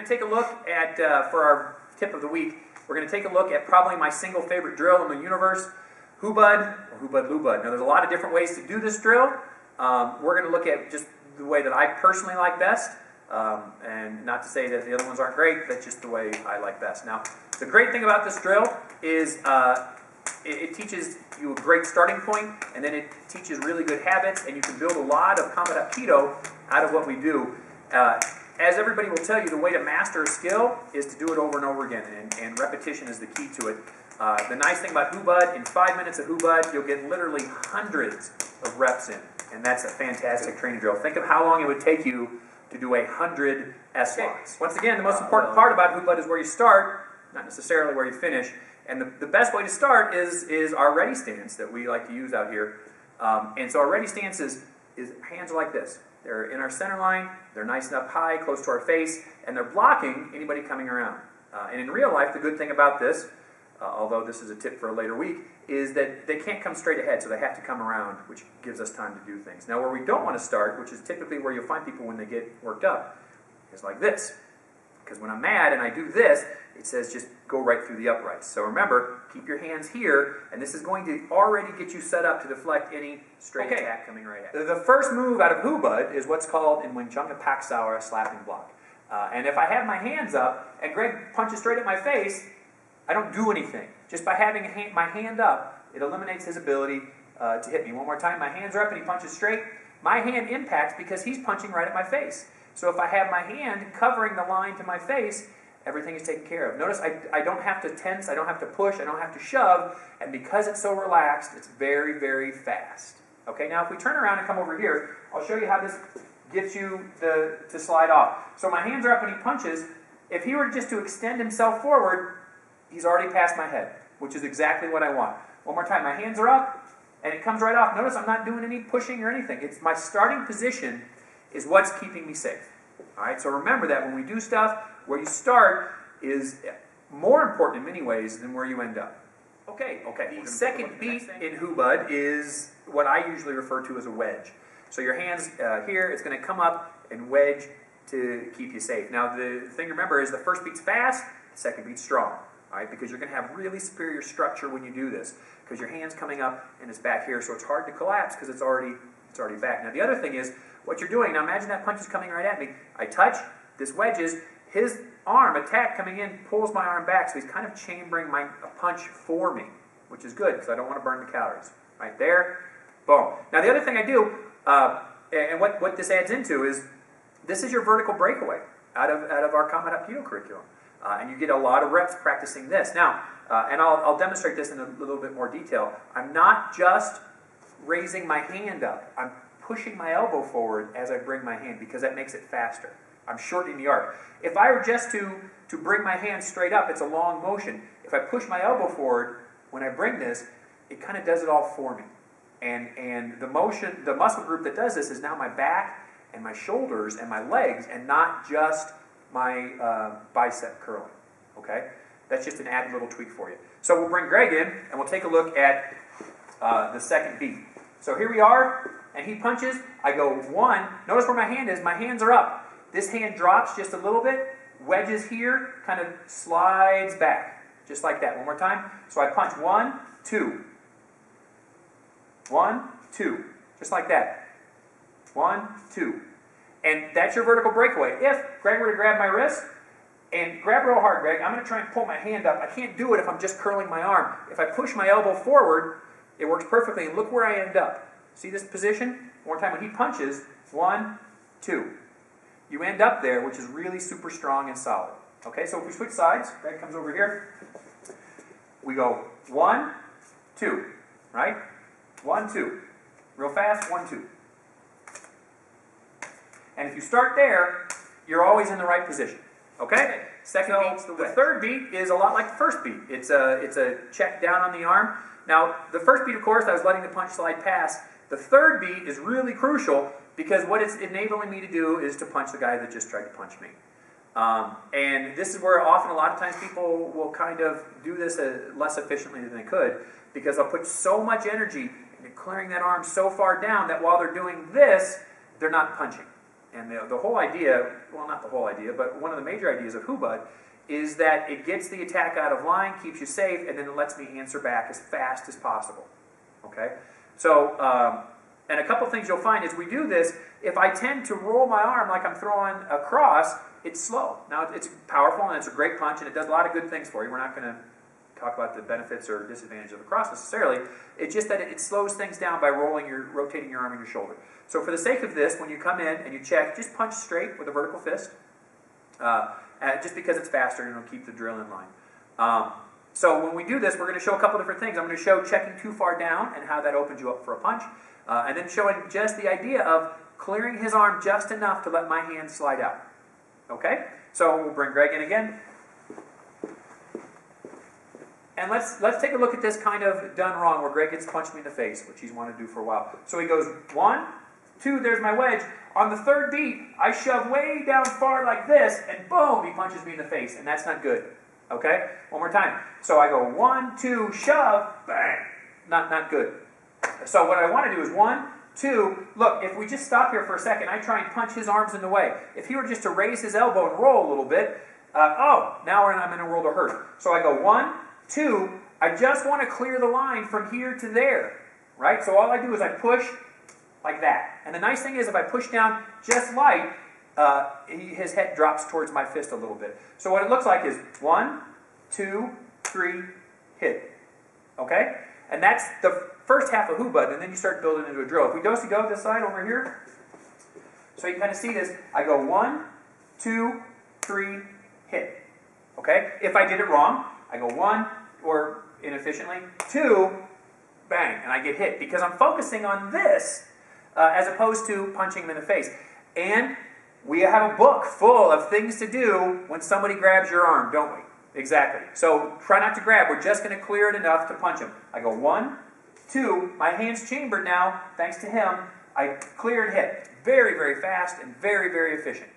to take a look at, for our tip of the week, we're going to take a look at probably my single favorite drill in the universe, Hubud, or Hubud Lubud. Now there's a lot of different ways to do this drill. We're going to look at just the way that I personally like best, and not to say that the other ones aren't great, that's just the way I like best. Now, the great thing about this drill is it teaches you a great starting point, and then it teaches really good habits, and you can build a lot of Combat Keto out of what we do. As everybody will tell you, the way to master a skill is to do it over and over again, and repetition is the key to it. The nice thing about Hubud, in 5 minutes of Hubud, you'll get literally hundreds of reps in, and that's a fantastic training drill. Think of how long it would take you to do 100 S-locks. Once again, the most important part about Hubud is where you start, not necessarily where you finish. And the best way to start is our ready stance that we like to use out here. And so our ready stance is hands are like this. They're in our center line, they're nice and up high, close to our face, and they're blocking anybody coming around. And in real life, the good thing about this, although this is a tip for a later week, is that they can't come straight ahead, so they have to come around, which gives us time to do things. Now where we don't want to start, which is typically where you'll find people when they get worked up, is like this. Because when I'm mad and I do this, it says just go right through the uprights. So remember, keep your hands here, and this is going to already get you set up to deflect any straight attack coming right at you. The first move out of Hubud is what's called in Wing Chun a Pak Sao, a slapping block. And if I have my hands up and Greg punches straight at my face, I don't do anything. Just by having my hand up, it eliminates his ability to hit me. One more time, my hands are up and he punches straight. My hand impacts because he's punching right at my face. So if I have my hand covering the line to my face, everything is taken care of. Notice I don't have to tense, I don't have to push, I don't have to shove, and because it's so relaxed, it's very, very fast. Okay, now if we turn around and come over here, I'll show you how this gets you to slide off. So my hands are up and he punches. If he were just to extend himself forward, he's already past my head, which is exactly what I want. One more time, my hands are up, and it comes right off. Notice I'm not doing any pushing or anything. It's my starting position is what's keeping me safe. All right, so remember that when we do stuff, where you start is more important in many ways than where you end up. Okay. The second beat in Hubud is what I usually refer to as a wedge. So your hands here, it's going to come up and wedge to keep you safe. Now the thing to remember is the first beat's fast, the second beat's strong. All right, because you're going to have really superior structure when you do this, because your hand's coming up and it's back here, so it's hard to collapse because it's already back. Now the other thing is what you're doing. Now imagine that punch is coming right at me. I touch, this wedges, his arm, attack coming in, pulls my arm back, so he's kind of chambering a punch for me, which is good because I don't want to burn the calories. Right there, boom. Now the other thing I do, and what this adds into is, this is your vertical breakaway out of our Combat Keto curriculum. And you get a lot of reps practicing this. Now, and I'll demonstrate this in a little bit more detail. I'm not just raising my hand up. I'm pushing my elbow forward as I bring my hand because that makes it faster. I'm shortening the arc. If I were just to bring my hand straight up, it's a long motion. If I push my elbow forward, when I bring this, it kind of does it all for me. And the motion, the muscle group that does this is now my back and my shoulders and my legs, and not just my bicep curling. Okay? That's just an added little tweak for you. So we'll bring Greg in, and we'll take a look at the second beat. So here we are, and he punches. I go one. Notice where my hand is. My hands are up. This hand drops just a little bit, wedges here, kind of slides back, just like that. One more time. So I punch 1, 2. 1, 2. Just like that. 1, 2. And that's your vertical breakaway. If Greg were to grab my wrist, and grab real hard, Greg, I'm going to try and pull my hand up. I can't do it if I'm just curling my arm. If I push my elbow forward, it works perfectly. And look where I end up. See this position? One more time. When he punches, 1, 2. You end up there, which is really super strong and solid. Okay, so if we switch sides, Greg comes over here. We go 1, 2, right? 1, 2. Real fast, 1, 2. And if you start there, you're always in the right position. Okay? Second beat's the wedge. The third beat is a lot like the first beat. It's a check down on the arm. Now, the first beat, of course, I was letting the punch slide past. The third beat is really crucial because what it's enabling me to do is to punch the guy that just tried to punch me. And this is where often a lot of times people will kind of do this less efficiently than they could, because they'll put so much energy into clearing that arm so far down that while they're doing this, they're not punching. And the whole idea, well, not the whole idea, but one of the major ideas of Hubud is that it gets the attack out of line, keeps you safe, and then it lets me answer back as fast as possible. Okay? So, and a couple things you'll find as we do this, if I tend to roll my arm like I'm throwing a cross, it's slow. Now, it's powerful and it's a great punch and it does a lot of good things for you. We're not going to talk about the benefits or disadvantages of a cross necessarily. It's just that it slows things down by rotating your arm and your shoulder. So for the sake of this, when you come in and you check, just punch straight with a vertical fist. Just because it's faster and it'll keep the drill in line. So when we do this, we're going to show a couple different things. I'm going to show checking too far down and how that opens you up for a punch. And then showing just the idea of clearing his arm just enough to let my hand slide out. Okay? So we'll bring Greg in again. And let's take a look at this kind of done wrong where Greg gets punched me in the face, which he's wanted to do for a while. So he goes 1, 2, there's my wedge. On the third beat, I shove way down far like this, and boom, he punches me in the face, and that's not good. Okay? One more time. So I go 1, 2, shove, bang. Not good. So what I want to do is 1, 2, look, if we just stop here for a second, I try and punch his arms in the way. If he were just to raise his elbow and roll a little bit, now I'm in a world of hurt. So I go 1, 2, I just want to clear the line from here to there. Right? So all I do is I push like that. And the nice thing is if I push down just light, his head drops towards my fist a little bit. So what it looks like is 1, 2, 3, hit. Okay? And that's the first half of Hubud, and then you start building into a drill. If we do-si-do this side over here, so you can kind of see this, I go 1, 2, 3, hit. Okay? If I did it wrong, I go 1, or inefficiently, 2, bang, and I get hit. Because I'm focusing on this, as opposed to punching him in the face. And we have a book full of things to do when somebody grabs your arm, don't we? Exactly. So try not to grab. We're just going to clear it enough to punch him. I go 1, 2. My hand's chambered now, thanks to him. I clear and hit. Very, very fast and very, very efficient.